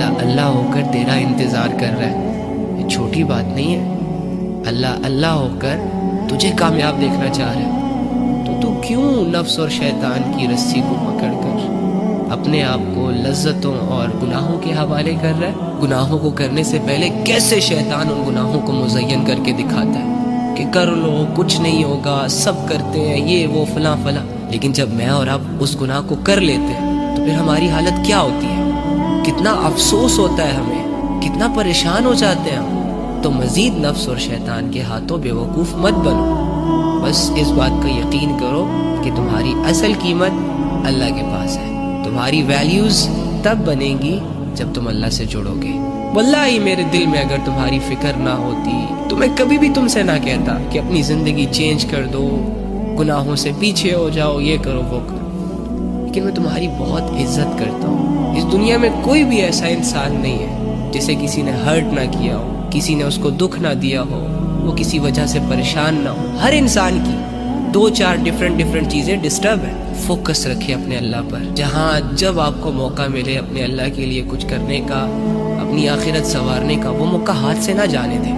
اللہ اللہ ہو کر تیرا انتظار کر رہا ہے، یہ چھوٹی بات نہیں ہے۔ اللہ اللہ ہو کر تجھے کامیاب دیکھنا چاہ رہا ہے، تو کیوں نفس اور شیطان کی رسی کو پکڑ کر اپنے آپ کو لذتوں اور گناہوں کے حوالے کر رہا ہے؟ گناہوں کو کرنے سے پہلے کیسے شیطان ان گناہوں کو مزین کر کے دکھاتا ہے کہ کر لو، کچھ نہیں ہوگا، سب کرتے ہیں یہ وہ فلاں فلاں، لیکن جب میں اور آپ اس گناہ کو کر لیتے ہیں تو پھر ہماری حالت کیا ہوتی ہے؟ کتنا افسوس ہوتا ہے ہمیں، کتنا پریشان ہو جاتے ہیں ہم۔ تو مزید نفس اور شیطان کے ہاتھوں بے وقوف مت بنو، بس اس بات کا یقین کرو کہ تمہاری اصل قیمت اللہ کے پاس ہے۔ تمہاری ویلیوز تب بنیں گی جب تم اللہ سے جڑو گے۔ واللہ میرے دل میں اگر تمہاری فکر نہ ہوتی تو میں کبھی بھی تم سے نہ کہتا کہ اپنی زندگی چینج کر دو، گناہوں سے پیچھے ہو جاؤ، یہ کرو وہ کرو، لیکن میں تمہاری بہت عزت کرتا ہوں۔ اس دنیا میں کوئی بھی ایسا انسان نہیں ہے جسے کسی نے ہرٹ نہ کیا ہو، کسی نے اس کو دکھ نہ دیا ہو، وہ کسی وجہ سے پریشان نہ ہو۔ ہر انسان کی 2-4 ڈفرنٹ چیزیں ڈسٹرب ہیں۔ فوکس رکھیں اپنے اللہ پر، جہاں جب آپ کو موقع ملے اپنے اللہ کے لیے کچھ کرنے کا، اپنی آخرت سنوارنے کا، وہ موقع ہاتھ سے نہ جانے دیں۔